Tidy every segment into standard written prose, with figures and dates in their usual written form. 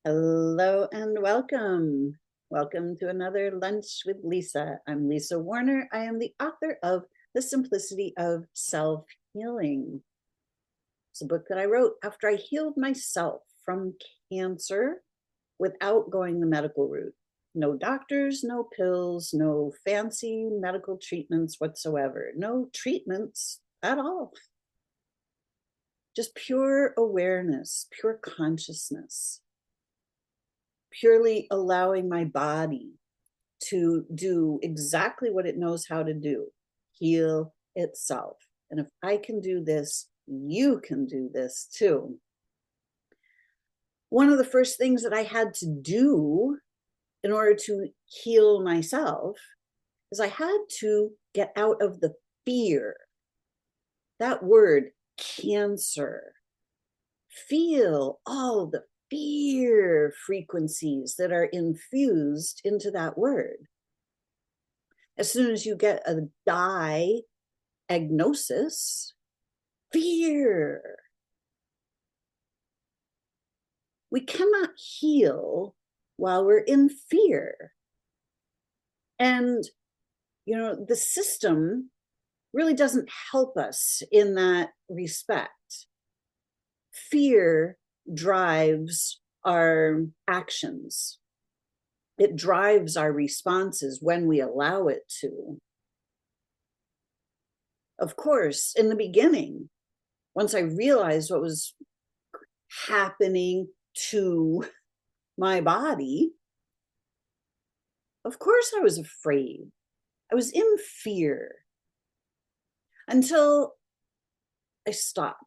Hello and welcome. Welcome to another Lunch with Lisa. I'm Lisa Warner. I am the author of The Simplicity of Self-Healing. It's a book that I wrote after I healed myself from cancer without going the medical route. No doctors, no pills, no fancy medical treatments whatsoever. No treatments at all. Just pure awareness, pure consciousness. Purely allowing my body to do exactly what it knows how to do, heal itself. And if I can do this, you can do this too. One of the first things that I had to do in order to heal myself is I had to get out of the fear. That word, cancer. Feel all the fear frequencies that are infused into that word. As soon as you get a diagnosis, fear. We cannot heal while we're in fear. And, the system really doesn't help us in that respect. Fear drives our actions. It drives our responses when we allow it to. Of course, in the beginning, once I realized what was happening to my body, of course I was afraid. I was in fear until I stopped,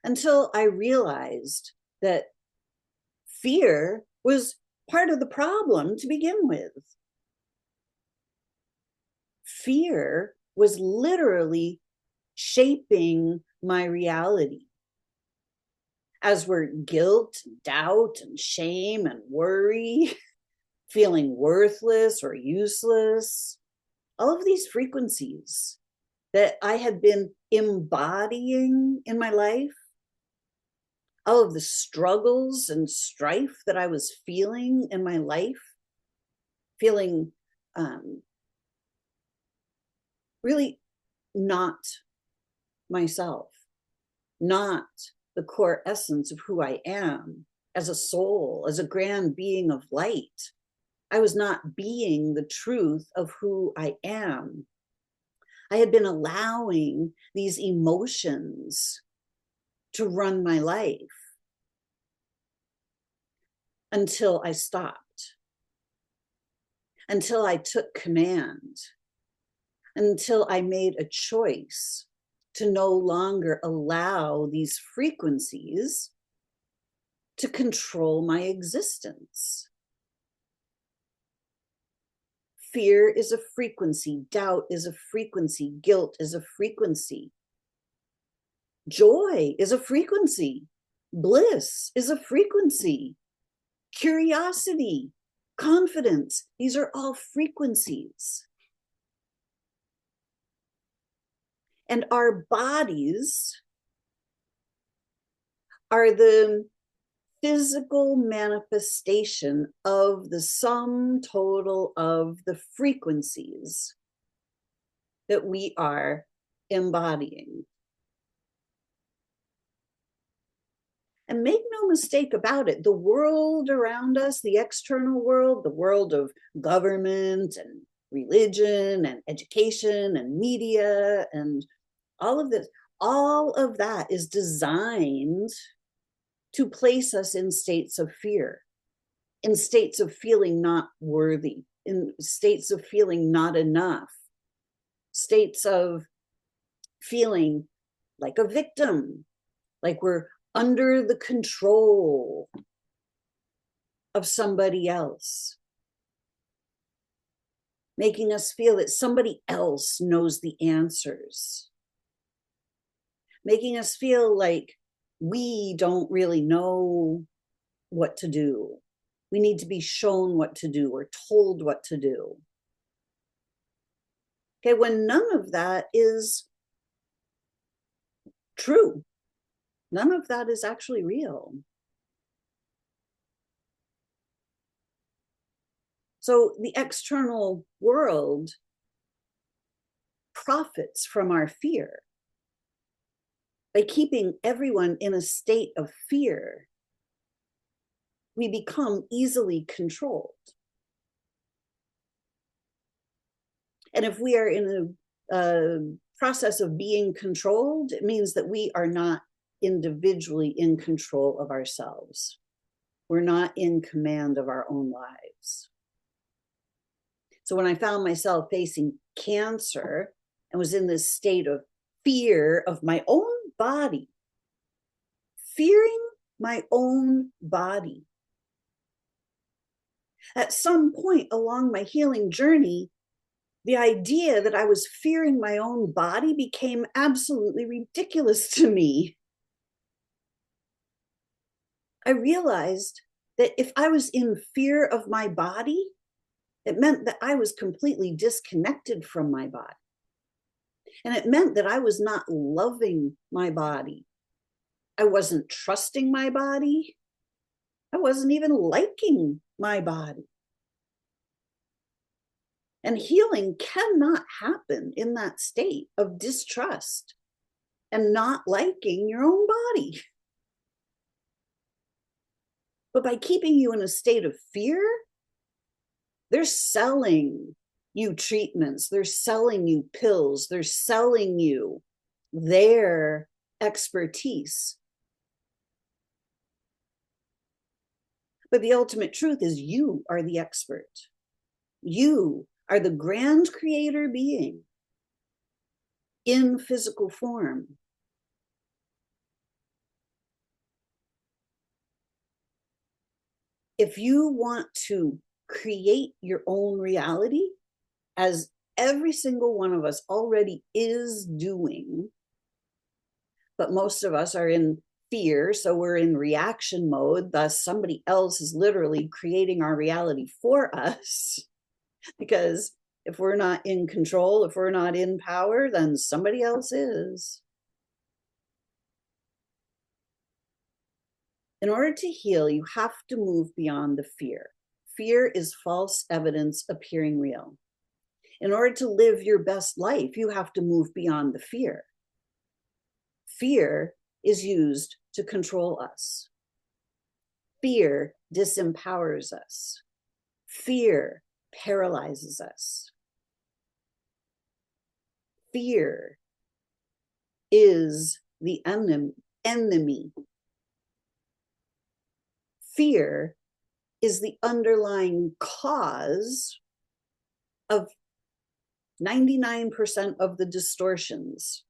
until I realized that fear was part of the problem to begin with. Fear was literally shaping my reality. As were guilt, doubt, and shame and worry, feeling worthless or useless, all of these frequencies that I had been embodying in my life, all of the struggles and strife that I was feeling in my life, feeling really not myself, not the core essence of who I am as a soul, as a grand being of light. I was not being the truth of who I am. I had been allowing these emotions to run my life until I stopped, until I took command, until I made a choice to no longer allow these frequencies to control my existence. Fear is a frequency, doubt is a frequency, guilt is a frequency, joy is a frequency, bliss is a frequency, curiosity, confidence, these are all frequencies. And our bodies are the physical manifestation of the sum total of the frequencies that we are embodying. And make no mistake about it, the world around us, the external world, the world of government and religion and education and media and all of this, all of that is designed to place us in states of fear, in states of feeling not worthy, in states of feeling not enough, states of feeling like a victim, like we're under the control of somebody else, making us feel that somebody else knows the answers, making us feel like we don't really know what to do. We need to be shown what to do or told what to do. Okay, when none of that is true, none of that is actually real. So the external world profits from our fear. By keeping everyone in a state of fear, we become easily controlled. And if we are in a process of being controlled, it means that we are not individually in control of ourselves. We're not in command of our own lives. So when I found myself facing cancer and was in this state of fear of my own body, fearing my own body, at some point along my healing journey, the idea that I was fearing my own body became absolutely ridiculous to me. I realized that if I was in fear of my body, it meant that I was completely disconnected from my body. And it meant that I was not loving my body. I wasn't trusting my body. I wasn't even liking my body. And healing cannot happen in that state of distrust and not liking your own body. But by keeping you in a state of fear, they're selling you treatments, they're selling you pills, they're selling you their expertise. But the ultimate truth is you are the expert. You are the grand creator being in physical form. If you want to create your own reality, as every single one of us already is doing, but most of us are in fear, so we're in reaction mode, thus somebody else is literally creating our reality for us. Because if we're not in control, if we're not in power, then somebody else is. In order to heal, you have to move beyond the fear. Fear is false evidence appearing real. In order to live your best life, you have to move beyond the fear. Fear is used to control us. Fear disempowers us. Fear paralyzes us. Fear is the enemy. Fear is the underlying cause of 99% of the distortions.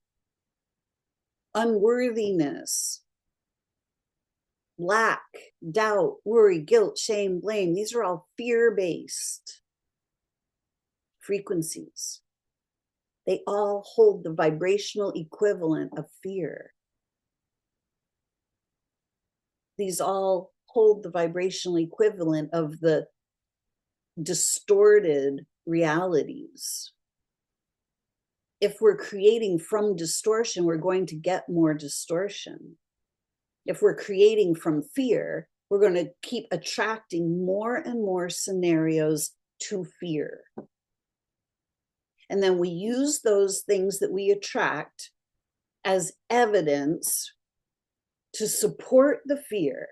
Unworthiness, lack, doubt, worry, guilt, shame, blame. These are all fear-based frequencies. They all hold the vibrational equivalent of fear. These all hold the vibrational equivalent of the distorted realities. If we're creating from distortion, we're going to get more distortion. If we're creating from fear, we're going to keep attracting more and more scenarios to fear. And then we use those things that we attract as evidence to support the fear.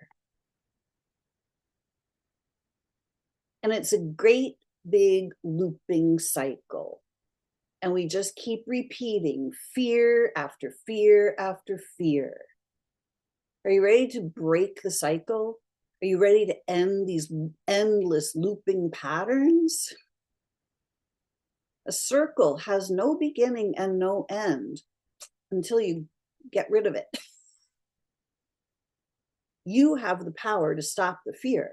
And it's a great big looping cycle. And we just keep repeating fear after fear after fear. Are you ready to break the cycle? Are you ready to end these endless looping patterns? A circle has no beginning and no end until you get rid of it. You have the power to stop the fear,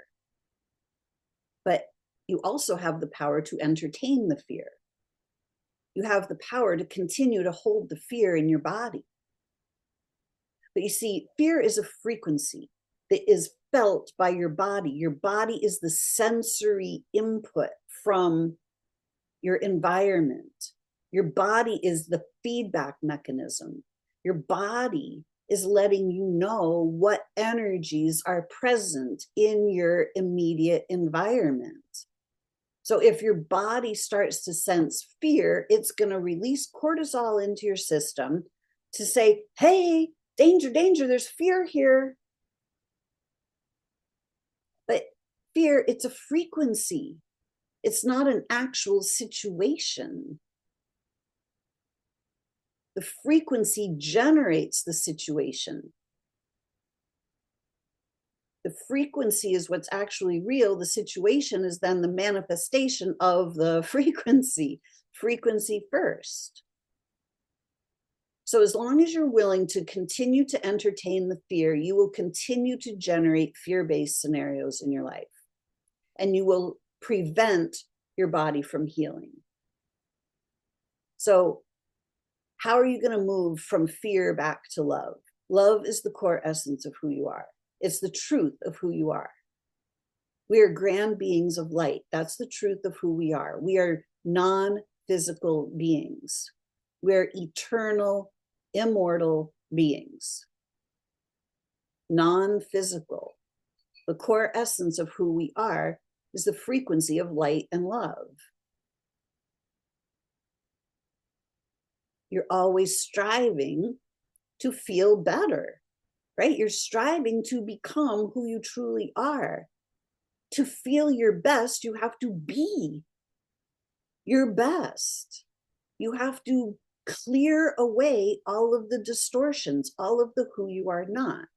but you also have the power to entertain the fear. You have the power to continue to hold the fear in your body. But you see, fear is a frequency that is felt by your body. Your body is the sensory input from your environment. Your body is the feedback mechanism. Your body is letting you know what energies are present in your immediate environment. So if your body starts to sense fear, it's going to release cortisol into your system to say, hey, danger, danger, there's fear here. But fear, it's a frequency. It's not an actual situation. The frequency generates the situation. The frequency is what's actually real. The situation is then the manifestation of the frequency. Frequency first. So as long as you're willing to continue to entertain the fear, you will continue to generate fear-based scenarios in your life. And you will prevent your body from healing. So how are you going to move from fear back to love? Love is the core essence of who you are. It's the truth of who you are. We are grand beings of light. That's the truth of who we are. We are non-physical beings. We're eternal, immortal beings. Non-physical. The core essence of who we are is the frequency of light and love. You're always striving to feel better, right? You're striving to become who you truly are. To feel your best, you have to be your best. You have to clear away all of the distortions, all of the who you are not.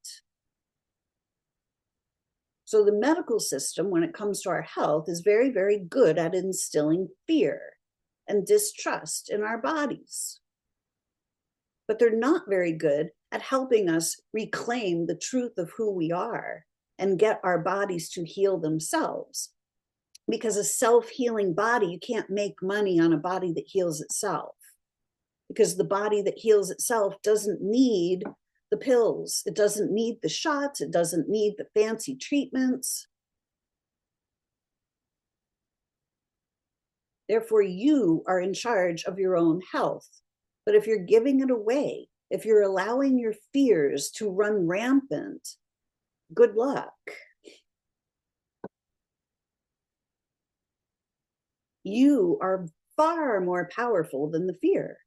So the medical system, when it comes to our health, is very, very good at instilling fear and distrust in our bodies. But they're not very good at helping us reclaim the truth of who we are and get our bodies to heal themselves. Because a self-healing body, you can't make money on a body that heals itself. Because the body that heals itself doesn't need the pills. It doesn't need the shots. It doesn't need the fancy treatments. Therefore, you are in charge of your own health. But if you're giving it away, if you're allowing your fears to run rampant, good luck. You are far more powerful than the fear.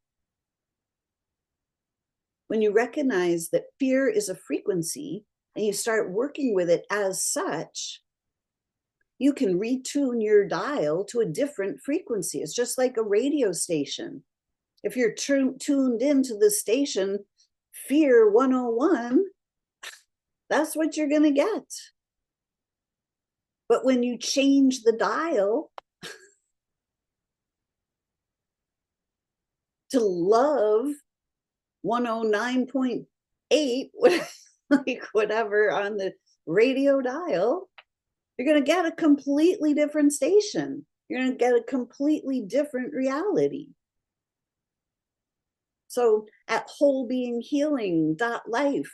When you recognize that fear is a frequency and you start working with it as such, you can retune your dial to a different frequency. It's just like a radio station. If you're tuned into the station, Fear 101, that's what you're going to get. But when you change the dial to love 109.8, like whatever on the radio dial, you're going to get a completely different station. You're going to get a completely different reality. So at wholebeinghealing.life,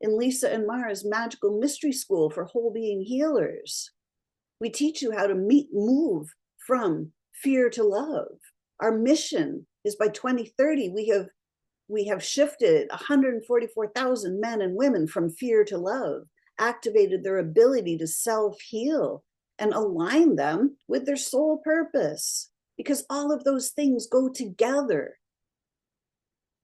in Lisa and Mara's Magical Mystery School for Whole Being Healers, we teach you how to move from fear to love. Our mission is by 2030, we have shifted 144,000 men and women from fear to love, activated their ability to self-heal and align them with their soul purpose, because all of those things go together.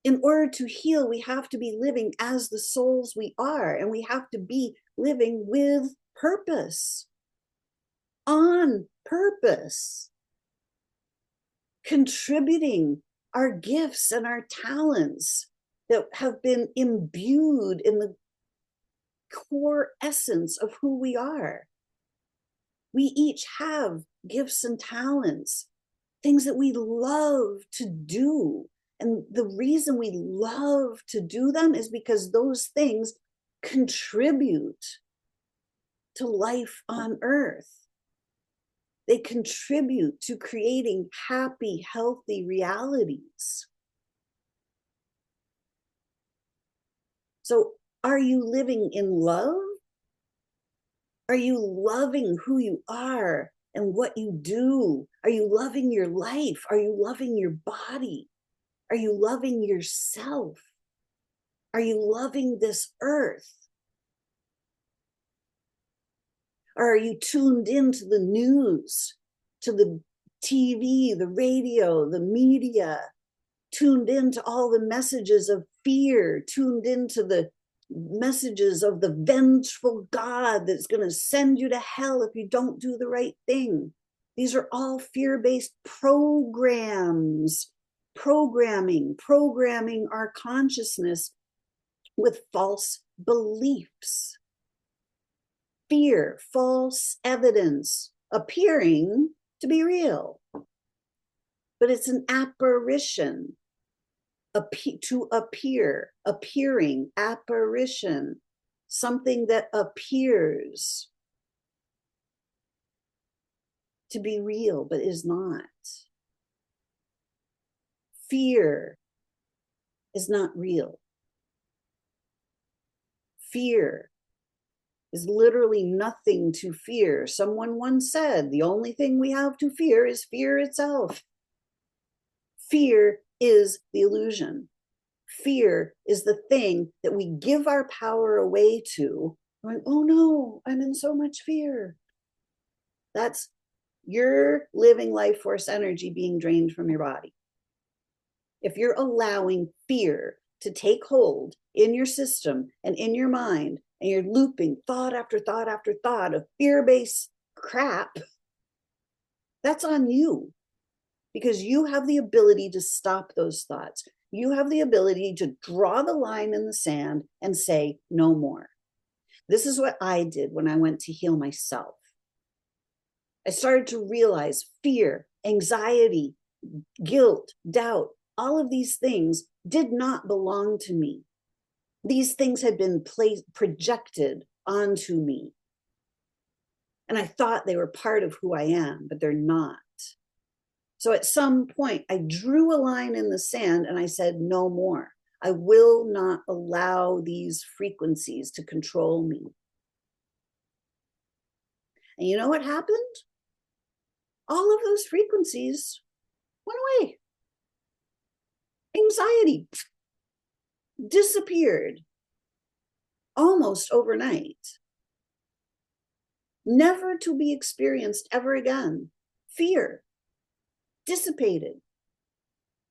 In order to heal, we have to be living as the souls we are, and we have to be living with purpose, on purpose, contributing our gifts and our talents that have been imbued in the core essence of who we are. We each have gifts and talents, things that we love to do. And the reason we love to do them is because those things contribute to life on earth. They contribute to creating happy, healthy realities. So, are you living in love? Are you loving who you are and what you do? Are you loving your life? Are you loving your body? Are you loving yourself? Are you loving this earth? Or are you tuned into the news, to the TV, the radio, the media, tuned into all the messages of fear, tuned into the messages of the vengeful God that's going to send you to hell if you don't do the right thing. These are all fear-based programs, programming our consciousness with false beliefs. Fear, false evidence appearing to be real, but it's an apparition. To appear, appearing, apparition, something that appears to be real but is not. Fear is not real. Fear is literally nothing to fear. Someone once said, the only thing we have to fear is fear itself. Fear is the illusion. Fear is the thing that we give our power away to, going, oh no, I'm in so much fear. That's your living life force energy being drained from your body. If you're allowing fear to take hold in your system and in your mind, and you're looping thought after thought after thought of fear-based crap, that's on you. Because you have the ability to stop those thoughts. You have the ability to draw the line in the sand and say, no more. This is what I did when I went to heal myself. I started to realize fear, anxiety, guilt, doubt, all of these things did not belong to me. These things had been projected onto me. And I thought they were part of who I am, but they're not. So at some point, I drew a line in the sand and I said, no more. I will not allow these frequencies to control me. And you know what happened? All of those frequencies went away. Anxiety disappeared almost overnight, never to be experienced ever again. Fear dissipated.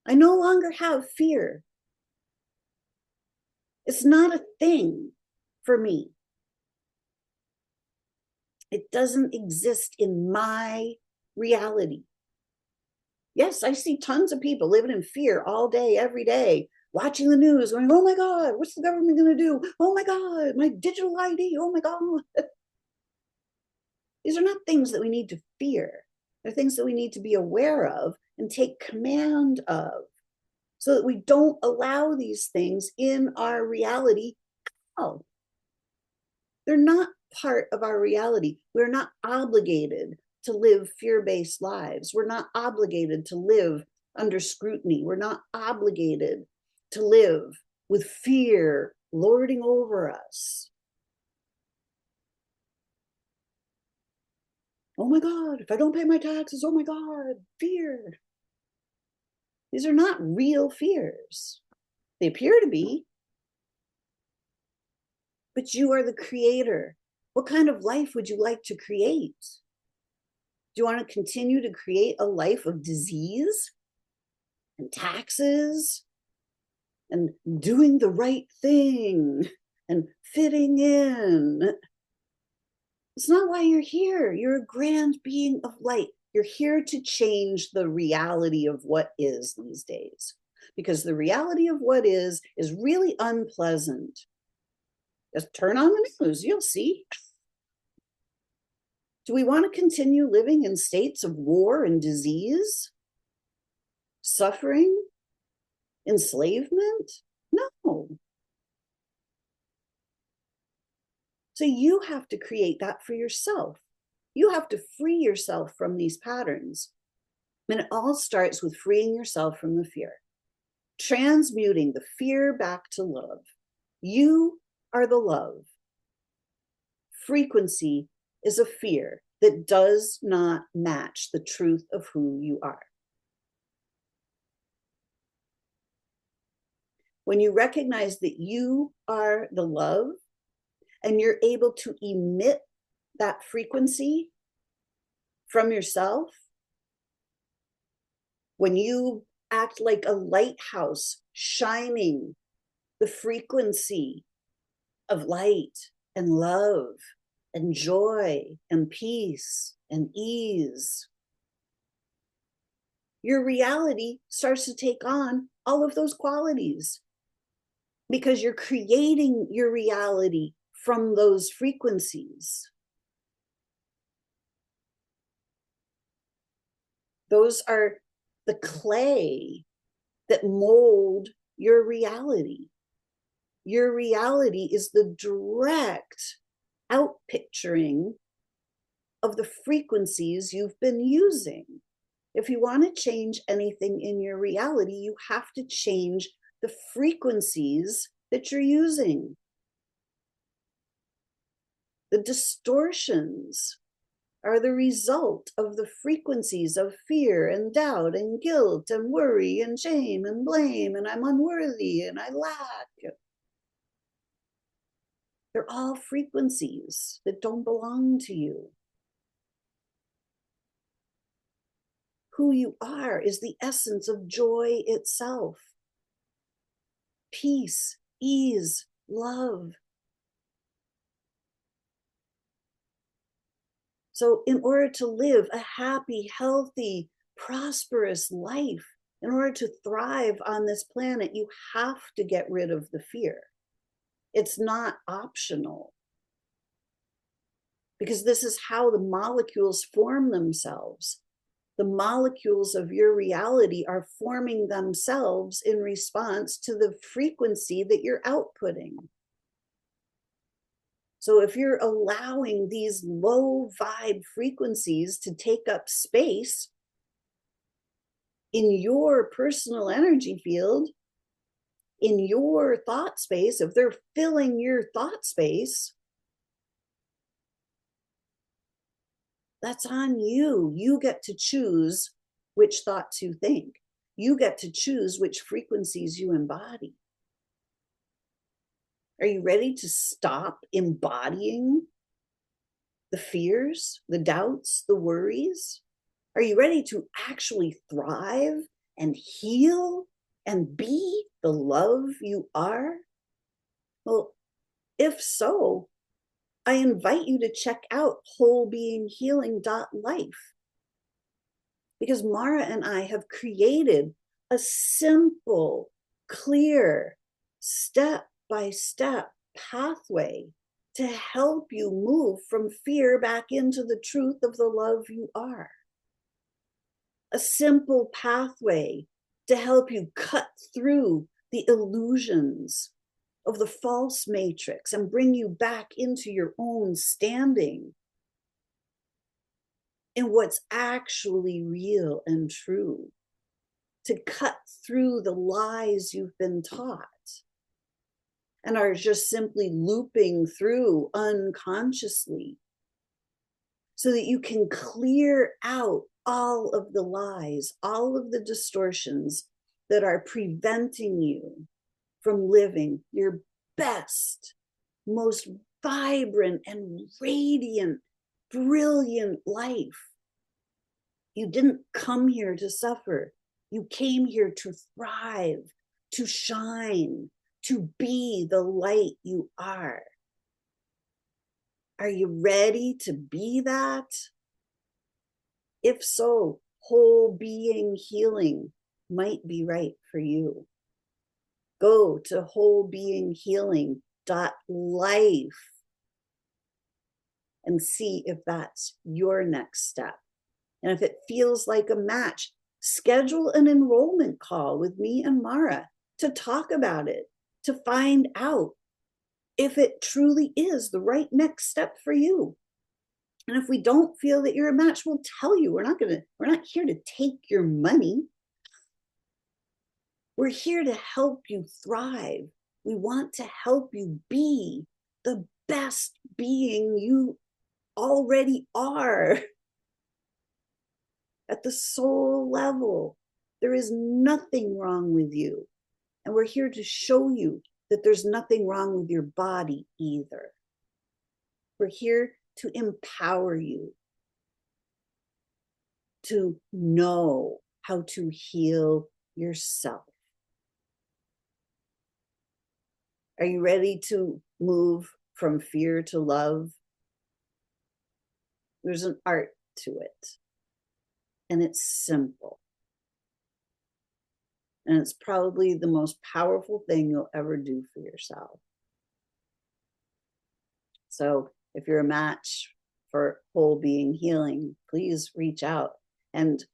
I no longer have fear. It's not a thing for me. It doesn't exist in my reality. Yes, I see tons of people living in fear all day, every day, watching the news, going, oh my God, what's the government going to do? Oh my God, my digital ID, oh my God. These are not things that we need to fear. They're things that we need to be aware of and take command of so that we don't allow these things in our reality. Oh, they're not part of our reality. We're not obligated to live fear-based lives. We're not obligated to live under scrutiny. We're not obligated to live with fear lording over us. Oh my God, if I don't pay my taxes, oh my God, fear. These are not real fears. They appear to be, but you are the creator. What kind of life would you like to create? Do you want to continue to create a life of disease and taxes and doing the right thing and fitting in? It's not why you're here. You're a grand being of light. You're here to change the reality of what is these days, because the reality of what is really unpleasant. Just turn on the news, you'll see. Do we want to continue living in states of war and disease, suffering, enslavement? No. So you have to create that for yourself. You have to free yourself from these patterns. And it all starts with freeing yourself from the fear, transmuting the fear back to love. You are the love. Frequency is a fear that does not match the truth of who you are. When you recognize that you are the love and you're able to emit that frequency from yourself, when you act like a lighthouse, shining the frequency of light and love and joy and peace and ease, your reality starts to take on all of those qualities, because you're creating your reality from those frequencies. Those are the clay that mold your reality. Your reality is the direct outpicturing of the frequencies you've been using. If you want to change anything in your reality, you have to change the frequencies that you're using. The distortions are the result of the frequencies of fear and doubt and guilt and worry and shame and blame and I'm unworthy and I lack. They're all frequencies that don't belong to you. Who you are is the essence of joy itself. Peace, ease, love. So in order to live a happy, healthy, prosperous life, in order to thrive on this planet, you have to get rid of the fear. It's not optional, because this is how the molecules form themselves. The molecules of your reality are forming themselves in response to the frequency that you're outputting. So if you're allowing these low vibe frequencies to take up space in your personal energy field, in your thought space, if they're filling your thought space, that's on you. You get to choose which thoughts you think. You get to choose which frequencies you embody. Are you ready to stop embodying the fears, the doubts, the worries? Are you ready to actually thrive and heal and be the love you are? Well, if so, I invite you to check out wholebeinghhealing.life, because Mara and I have created a simple, clear, step-by-step pathway to help you move from fear back into the truth of the love you are. A simple pathway to help you cut through the illusions of the false matrix and bring you back into your own standing in what's actually real and true, to cut through the lies you've been taught and are just simply looping through unconsciously, so that you can clear out all of the lies, all of the distortions that are preventing you from living your best, most vibrant and radiant, brilliant life. You didn't come here to suffer. You came here to thrive, to shine, to be the light you are. Are you ready to be that? If so, whole being healing might be right for you. Go to wholebeinghhealing.life and see if that's your next step. And if it feels like a match, schedule an enrollment call with me and Mara to talk about it, to find out if it truly is the right next step for you. And if we don't feel that you're a match, we'll tell you. We're not here to take your money. We're here to help you thrive. We want to help you be the best being you already are. At the soul level, there is nothing wrong with you. And we're here to show you that there's nothing wrong with your body either. We're here to empower you to know how to heal yourself. Are you ready to move from fear to love? There's an art to it, and it's simple. And it's probably the most powerful thing you'll ever do for yourself. So if you're a match for whole being healing, please reach out. And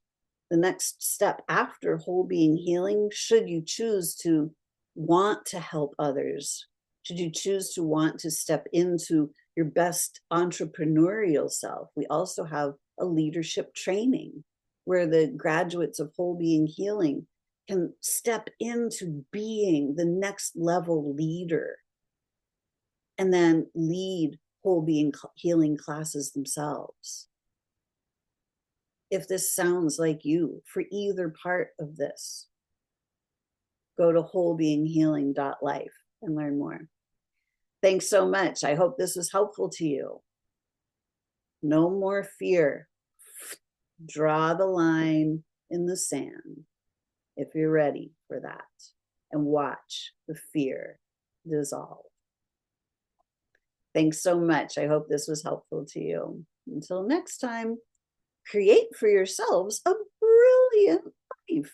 the next step after whole being healing, should you choose to want to help others, should you choose to want to step into your best entrepreneurial self, we also have a leadership training where the graduates of whole being healing can step into being the next level leader and then lead whole being healing classes themselves. If this sounds like you for either part of this, go to wholebeinghealing.life and learn more. Thanks so much. I hope this was helpful to you. No more fear. Draw the line in the sand if you're ready for that, and watch the fear dissolve. Thanks so much. I hope this was helpful to you. Until next time, create for yourselves a brilliant life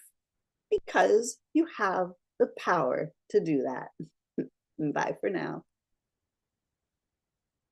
because you have the power to do that. Bye for now.